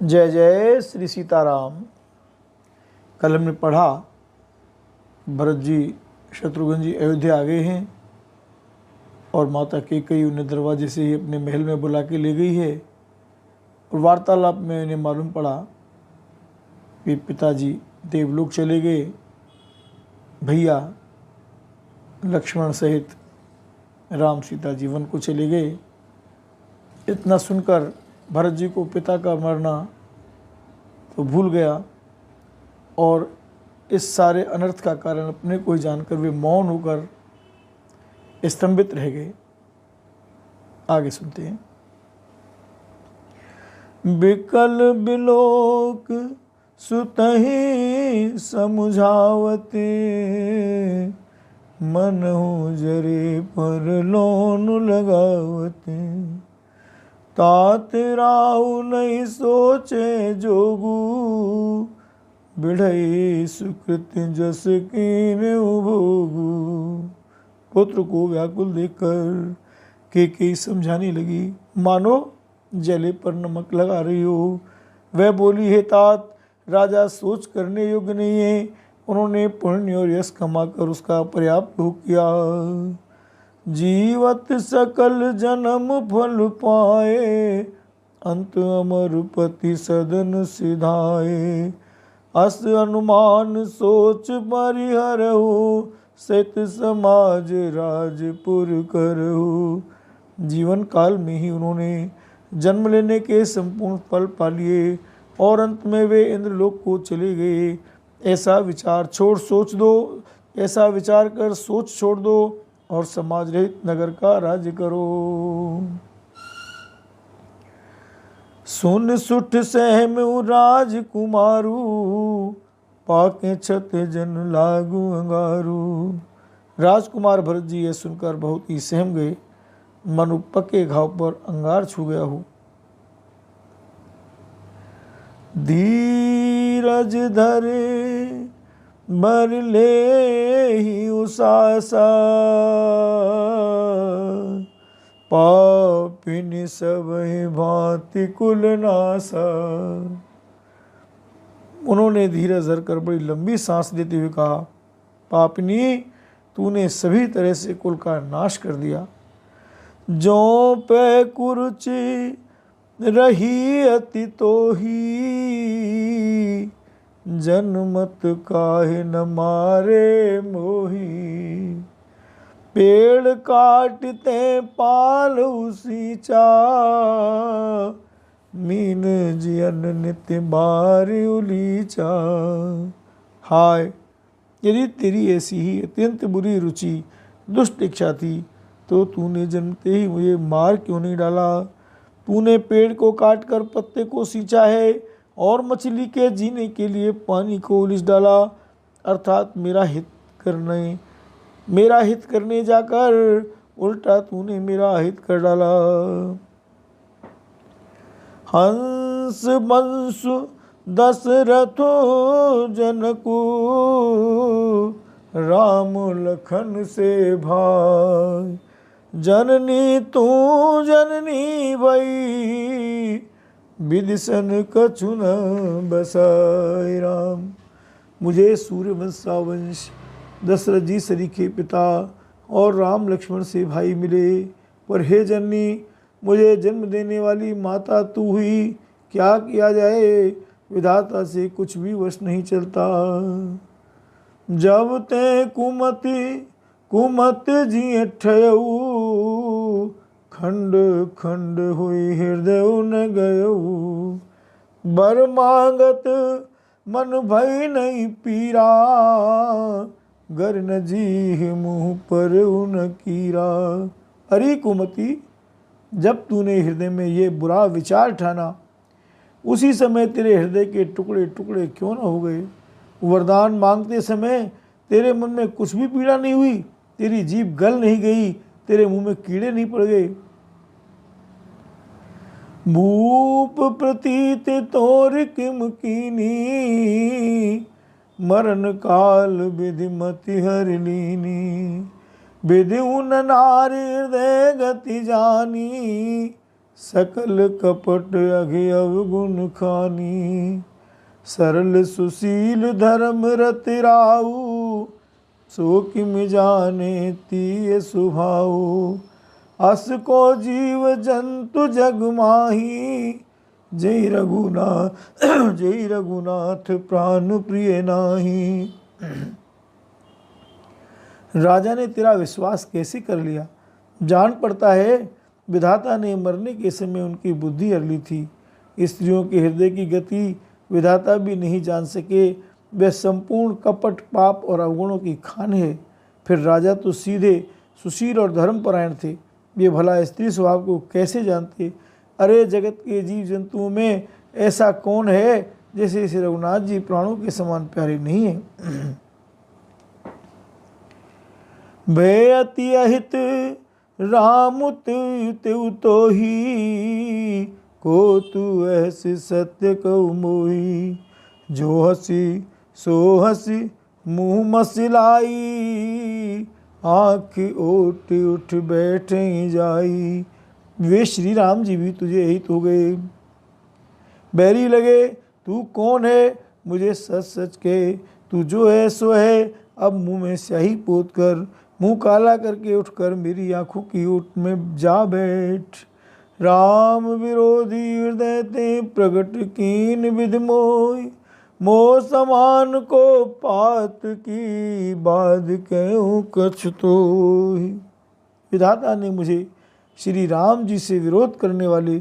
जय जय श्री सीताराम। कल हमने पढ़ा भरत जी शत्रुघ्न जी अयोध्या आ गए हैं और माता कैकेयी उन्हें दरवाजे से ही अपने महल में बुला के ले गई है। और वार्तालाप में उन्हें मालूम पड़ा कि पिताजी देवलोक चले गए, भैया लक्ष्मण सहित राम सीता जी वन को चले गए। इतना सुनकर भरत जी को पिता का मरना तो भूल गया और इस सारे अनर्थ का कारण अपने को ही जानकर वे मौन होकर स्तंभित रह गए। आगे सुनते हैं। बिकल बिलोक सुतहि समुझावते, मनहु जरे पर लोन लगावते। तात राउ नहीं सोचे जोगू, बिढ़ई सुकृत जस कीने भोगू। पुत्र को व्याकुल देखकर कैकेयी समझाने लगी, मानो जले पर नमक लगा रही हो। वह बोली, हे तात, राजा सोच करने योग्य नहीं है। उन्होंने पुण्य और यश कमाकर उसका पर्याप्त भोग किया। जीवत सकल जन्म फल पाए, अंत अमर पति सदन सिधाए। अस अनुमान सोच परिहरहु, सत समाज राजपुर करहु। जीवन काल में ही उन्होंने जन्म लेने के संपूर्ण फल पा लिए और अंत में वे इंद्रलोक को चले गए। ऐसा विचार कर सोच छोड़ दो और समाज रहित नगर का राज्य करो। सुन सुठ सहमु राजकुमारू, पाके छत जन लागू अंगारू। राजकुमार भरत जी यह सुनकर बहुत ही सहम गए, मनु पके घाव पर अंगार छू गया हो। धीरज धरे बर ले ही उसासा, पापिन सब भांति कुल नासा। उन्होंने धीरज धरकर बड़ी लंबी सांस देते हुए कहा, पापिनी, तूने सभी तरह से कुल का नाश कर दिया। जो पे कुरुचि रही अति तोही, जन्मत काहे न मारे मोही। पेड़ काटते पाल सींचा, मीन जियन नित्य बारी उलीचा। हाय, यदि तेरी ऐसी ही अत्यंत बुरी रुचि दुष्ट इच्छा थी तो तूने जन्मते ही मुझे मार क्यों नहीं डाला। तूने पेड़ को काटकर पत्ते को सींचा है और मछली के जीने के लिए पानी को उलीच डाला, अर्थात मेरा हित करने जाकर उल्टा तूने मेरा हित कर डाला। हंस बंसु दशरथो जनकू, राम लखन से भाई। जननी तू जननी भई, विदिशन कछु न बसाई। राम, मुझे सूर्यवंशा वंश दशरथ जी सरीखे पिता और राम लक्ष्मण से भाई मिले, पर हे जननी, मुझे जन्म देने वाली माता तू हुई। क्या किया जाए, विधाता से कुछ भी वश नहीं चलता। जब ते कुमत जी ठयऊ, खंड खंड हुई हृदय न गयऊ। बर मांगत मन भई नहीं पीरा, गर न जी मुँह पर उन कीरा। अरे कुमति, जब तूने हृदय में ये बुरा विचार ठाना, उसी समय तेरे हृदय के टुकड़े टुकड़े क्यों न हो गए। वरदान मांगते समय तेरे मन में कुछ भी पीड़ा नहीं हुई, तेरी जीभ गल नहीं गई, तेरे मुंह में कीड़े नहीं पड़ गए। भूप प्रतीत तोर किम कीनी, मरण काल विधि मति हर लीनी। विधि उन नारी हृदय गति जानी, सकल कपट अघे अवगुण खानी। सरल सुशील धर्म रति राऊ, सो किम जाने तीय सुभाऊ। अस को जीव जंतु जग माही, जय रघुनाथ जय रघुनाथ प्राण प्रिय नाही। राजा ने तेरा विश्वास कैसे कर लिया? जान पड़ता है विधाता ने मरने के समय उनकी बुद्धि अरली थी। स्त्रियों के हृदय की गति विधाता भी नहीं जान सके। वे संपूर्ण कपट पाप और अवगुणों की खान है। फिर राजा तो सीधे सुशील और धर्मपरायण थे, ये भला स्त्री स्वभाव को कैसे जानते? अरे जगत के जीव जंतुओं में ऐसा कौन है जैसे श्री रघुनाथ जी प्राणों के समान प्यारे नहीं है। भय अति अहित रामुत तो ही, को तू ऐसे सत्य कहु मोही। जो हसी सो हसी मुँह मसिलाई, आँख ओट उठ बैठे जाई। वे श्री राम जी भी तुझे हित हो गए। बैरी लगे तू कौन है मुझे सच सच के, तू जो है सो है। अब मुँह में स्याही पोत कर, मुँह काला करके उठकर मेरी आँखों की ओट में जा बैठ। राम विरोधी हृदय ते प्रगट कीन विधि मोय, मोह समान को पात की बात कहूँ कछ तोहि। विधाता ने मुझे श्री राम जी से विरोध करने वाले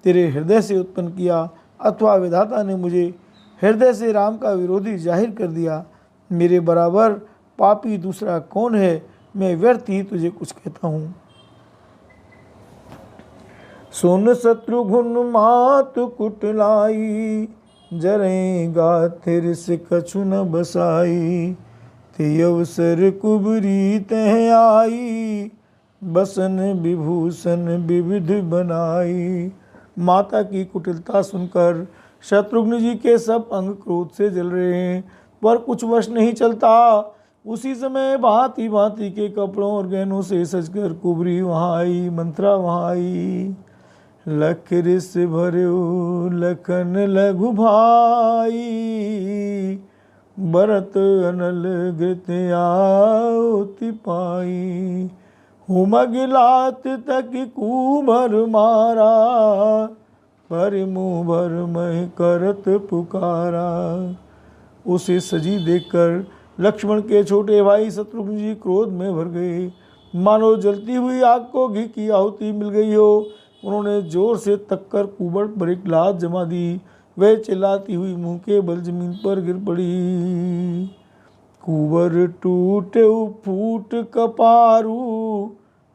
तेरे हृदय से उत्पन्न किया, अथवा विधाता ने मुझे हृदय से राम का विरोधी जाहिर कर दिया। मेरे बराबर पापी दूसरा कौन है? मैं व्यर्थ ही तुझे कुछ कहता हूँ। सुन शत्रुघ्न मात कुटलाई, जरेगा तेरे से कछु न बसाई। ते अवसर कुबरी तह आई, बसन विभूषण विविध बनाई। माता की कुटिलता सुनकर शत्रुघ्न जी के सब अंग क्रोध से जल रहे हैं, पर कुछ वश नहीं चलता। उसी समय भांति भांति के कपड़ों और गहनों से सजकर कुबरी वहाँ आई, मंत्रा वहाँ आई। लख रिस भर्यो लखन लघु भाई, भरत अनल घृत आहुति पाई। हुमगिलात तक कुभर मारा, पर मुँह भर मह करत पुकारा। उसे सजी देखकर लक्ष्मण के छोटे भाई शत्रुघ्न जी क्रोध में भर गए, मानो जलती हुई आग को घी की आहुति मिल गई हो। उन्होंने जोर से तक्कर कुबड़ पर एक लात जमा दी। वह चिल्लाती हुई मुंह के बल जमीन पर गिर पड़ी। कुबर टूटे फूट कपारू,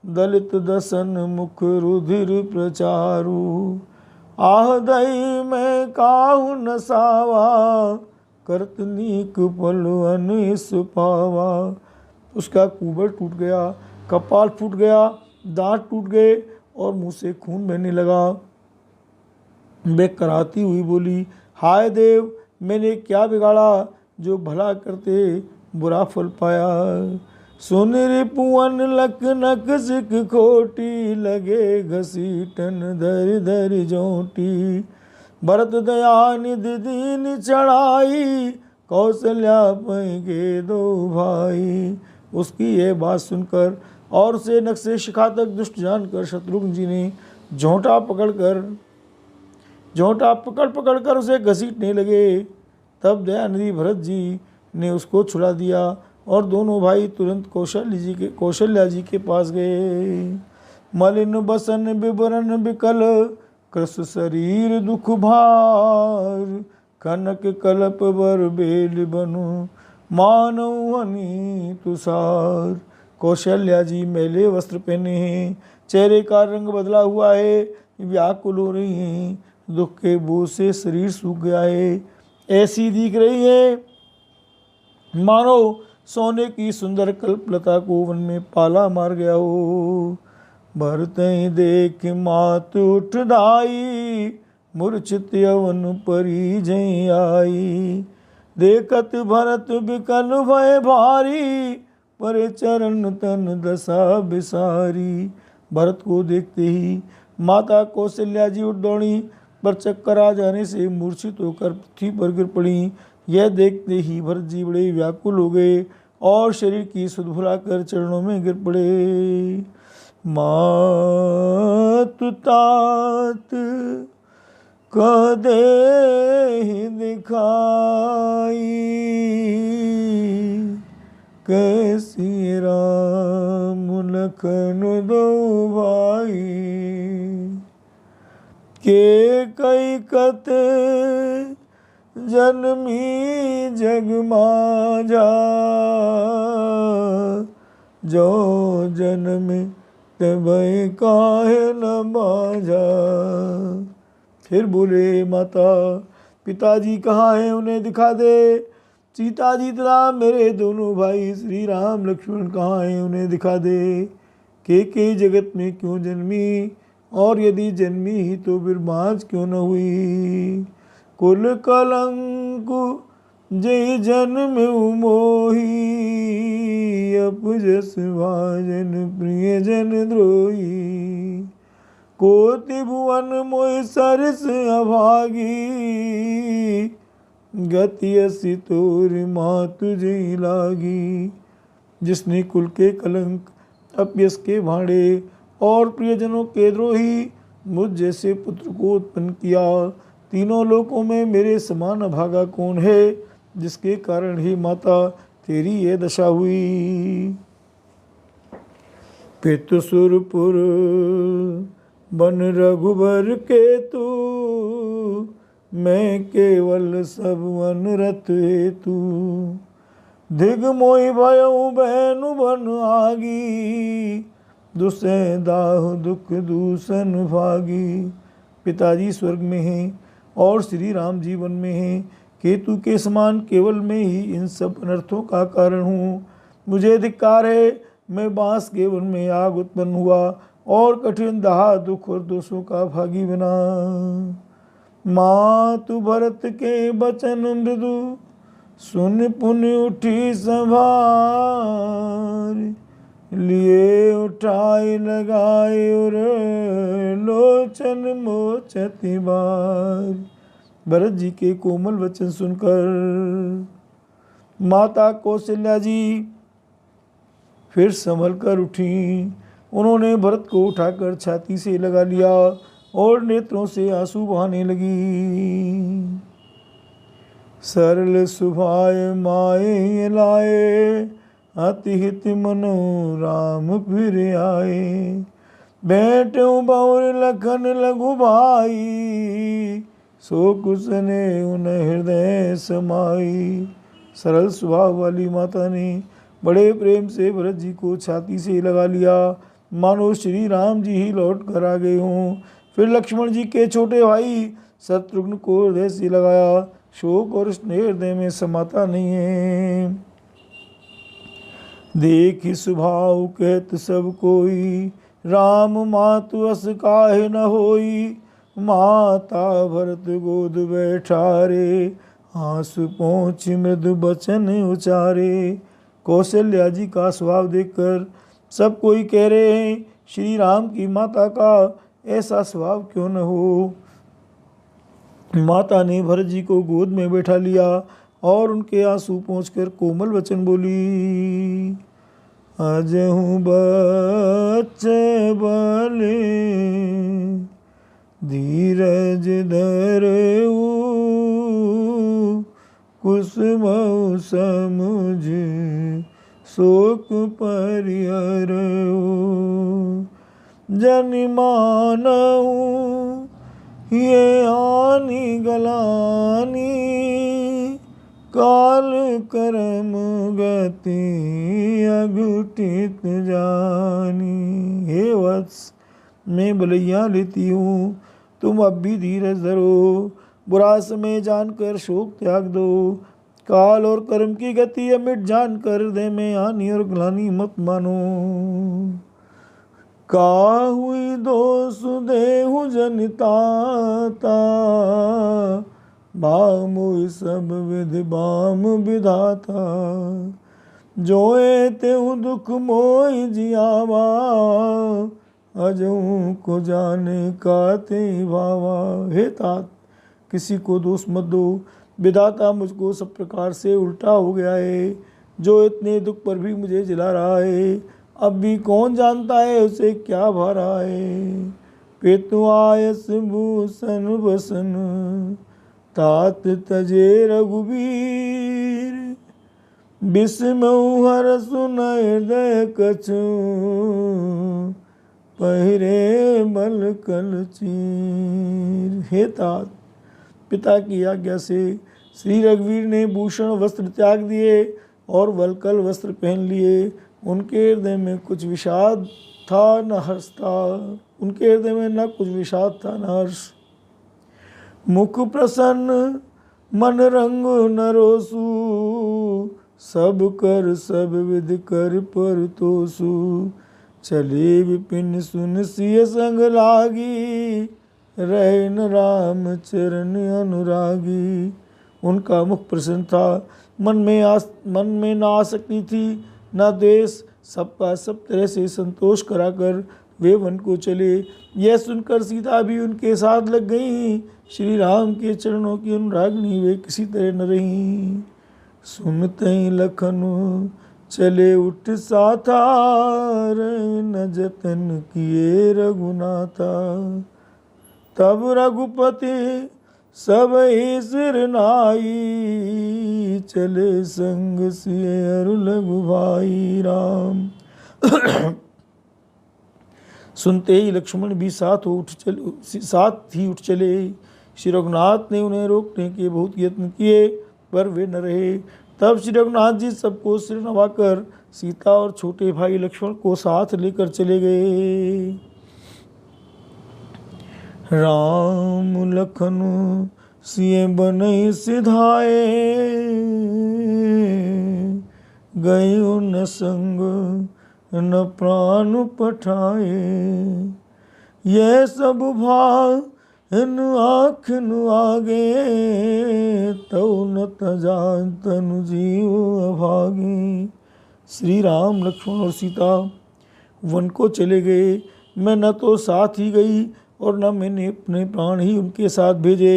दलित दसन मुख रुधिर प्रचारू। आह दई में काहू न सावा, करतनीक पलवन इस पावा। उसका कुबर टूट गया, कपाल फूट गया, दांत टूट गए और मुंह से खून बहने लगा। वे कराती हुई बोली, हाय देव, मैंने क्या बिगाड़ा जो भला करते बुरा फल पाया। सुनरी पुअन लख नख सिख खोटी, लगे घसीटन धर धर जोटी। भरत दया निधि दीन चढ़ाई, कौशल्या पैगे दो भाई। उसकी यह बात सुनकर और उसे नख से शिखा तक दुष्ट जानकर शत्रुघ्न जी ने झोंटा पकड़ कर उसे घसीटने लगे। तब दयानिधि भरत जी ने उसको छुड़ा दिया और दोनों भाई तुरंत कौशल्या जी के पास गए। मलिन बसन विवरण विकल, कृष शरीर दुख भार। कनक कलप बर बेल बनु, मानव हनी तुषार। कौशल्या जी मैले वस्त्र पहने हैं, चेहरे का रंग बदला हुआ है, व्याकुल हो रही हैं, दुख के बोझ से शरीर सूख गया है। ऐसी दिख रही है मानो सोने की सुंदर कल्पलता को वन में पाला मार गया हो। भरत देख मात उठ दाई, मूर्छित यवन परी जय आई। देखत भरत बिकल भय भारी, परे चरण तन दशा बिसारी। भरत को देखते ही माता कौशल्या जी उठ दौड़ी, पर चक्कर आ जाने से मूर्छित होकर पृथ्वी पर गिर पड़ी। यह देखते ही भरत जी बड़े व्याकुल हो गए और शरीर की सुध भुलाकर चरणों में गिर पड़े। मातु तात कह दे दिखाई, कैसी राम लखन दो भाई, के कई कत जन्मी जग माझा, जो जन्म तबै काहे न बाजा। फिर बोले, माता पिताजी कहाँ हैं, उन्हें दिखा दे। सीता जी तथा मेरे दोनों भाई श्री राम लक्ष्मण कहाँ हैं, उन्हें दिखा दे। के जगत में क्यों जन्मी, और यदि जन्मी ही तो बिरबाज क्यों न हुई। कुल कलंक जय जन्म मोही, अपजस भाजन प्रिय जन द्रोही। कोटि भुवन मोहि सरस अभागी, गति असी तोर मातु जय लागी। जिसने कुल के कलंक, अपयस के भाड़े और प्रियजनों के द्रोही मुझ जैसे पुत्र को उत्पन्न किया, तीनों लोकों में मेरे समान अभागा कौन है, जिसके कारण ही माता तेरी यह दशा हुई। पितु सुरपुर बन रघुबर के तू, मैं केवल सब अनरत हेतु। दिग मोहि भयउ बहनु बन आगी, दुसह दाह दुख दूषण भागी। पिताजी स्वर्ग में हैं और श्री राम जी वन में हैं। केतु के समान केवल मैं ही इन सब अनर्थों का कारण हूँ। मुझे धिक्कार है, मैं बांस के वन में आग उत्पन्न हुआ और कठिन दाह दुख और दोषों का भागी बना। मातु भरत के बचन मृदु, सुन पुनि उठी संभार। लिए उठाई लगाए और लोचन मोचति बार। भरत जी के कोमल वचन सुनकर माता कौशल्या जी फिर संभल कर उठी। उन्होंने भरत को उठाकर छाती से लगा लिया और नेत्रों से आंसू बहाने लगी। सरल सुभाय माए लाए, अति हित मनो राम फिर आए। बैठो बहुर लखन लघु भाई, सो कुसने उन हृदय समाई। सरल स्वभाव वाली माता ने बड़े प्रेम से भरत जी को छाती से लगा लिया, मानो श्री राम जी ही लौट कर आ गए हों। फिर लक्ष्मण जी के छोटे भाई शत्रुघ्न को हृदय से लगाया। शोक और स्नेह हृदय में समाता नहीं है। देख स्वभाव कहत सब कोई, राम मातु अस काहे न होई। माता भरत गोद बैठारे, आंसू पहुँच मृदु बचन उचारे। कौशल्या जी का स्वभाव देखकर सब कोई कह रहे हैं, श्री राम की माता का ऐसा स्वभाव क्यों न हो। माता ने भरत जी को गोद में बैठा लिया और उनके आंसू पहुँचकर कोमल वचन बोली। अजहु बच्चे बले, धीरज धरऊ, कुसुमऊ समुझ शोक परिहरऊ। जन मानऊ ये आनी गलानी, काल कर्म गति अघटित जानी। हे वत्स, मैं बलैया लेती हूँ, तुम अब भी धीरज धरो। बुरा समय जानकर शोक त्याग दो। काल और कर्म की गति अमिट जानकर हृदय में हानि और ग्लानि मत मानो। का हुई दोष देहु जनिताता, बामु सब विधि बाम विधाता। जोए तेहु दुख मोहि जियावा, अजहूँ को जाने काते भावा। हे तात, किसी को दोष मत दो, विधाता मुझको सब प्रकार से उल्टा हो गया है, जो इतने दुख पर भी मुझे जिला रहा है। अब भी कौन जानता है उसे क्या भा रहा है। पेतु आयस भूषण बसन, तात तजे रघुबीर। बिस्मऊ हर सुन हृदय कछु, पहिरे बल कल चीर। हे तात, पिता की आज्ञा से श्री रघुवीर ने भूषण वस्त्र त्याग दिए और वलकल वस्त्र पहन लिए। उनके हृदय में कुछ विषाद था न हर्ष था। उनके हृदय में न कुछ विषाद था न हर्ष। मुख प्रसन्न मन रंग नरोसु, सब कर सब विध कर पर तोसु। चले विपिन सुन सिय संग लागी, रहन राम चरण अनुरागी। उनका मुख प्रसन्न था, मन में न आसक्ति थी न द्वेष। सबका सब तरह से संतोष कराकर वे वन को चले। यह सुनकर सीता भी उनके साथ लग गईं। श्री राम के चरणों की अनुरागिनी वे किसी तरह न रहीं। सुनते ही लखन चले उठ साथा, न जतन किए रघुनाथा। तब रघुपति सब ही सिर नाई, चले संग सिय अरु लघु भाई राम। सुनते ही लक्ष्मण भी साथ ही उठ चले। श्री रघुनाथ ने उन्हें रोकने के बहुत यत्न किए, पर वे न रहे। तब श्री रघुनाथ जी सबको सिर नवाकर सीता और छोटे भाई लक्ष्मण को साथ लेकर चले गए। राम लखन सिय बनहि सिधाए, गयो न संग न प्राण पठाए। यह सब भान आँखन आगे, तौ न तजान तनु जीव अभागे। श्री राम लक्ष्मण और सीता वन को चले गए। मैं न तो साथ ही गई और न मैंने अपने प्राण ही उनके साथ भेजे।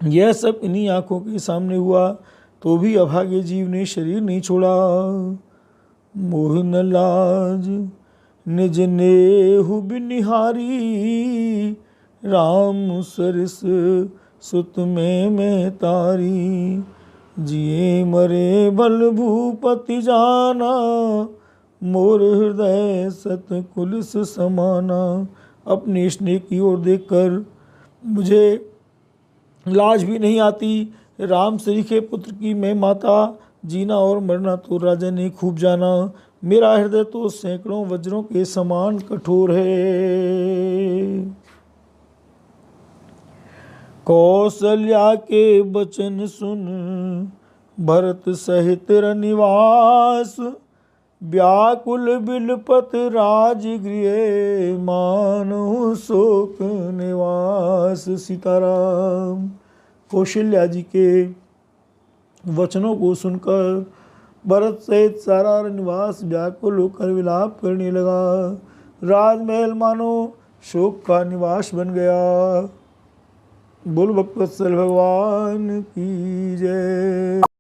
यह सब इन्हीं आँखों के सामने हुआ, तो भी अभागे जीव ने शरीर नहीं छोड़ा। मोह न लाज निज नेहु बिनिहारी, राम सरस सुत में तारी। जिए मरे बल भूपति जाना, मोर हृदय सत कुलस समाना। अपने स्नेह की ओर देखकर मुझे लाज भी नहीं आती। राम सरीखे पुत्र की मैं माता, जीना और मरना तो राजा ने खूब जाना। मेरा हृदय तो सैकड़ों वज्रों के समान कठोर है। कौशल्या के वचन सुन भरत सहित रनिवास, व्याकुल बिलपत राजगृह मानहु शोक निवास। सीताराम। कौशल्या जी के वचनों को सुनकर भरत सहित सारा निवास व्याकुल होकर विलाप करने लगा। राजमहल मानो शोक का निवास बन गया। बोल भक्तवत्सल भगवान की जय।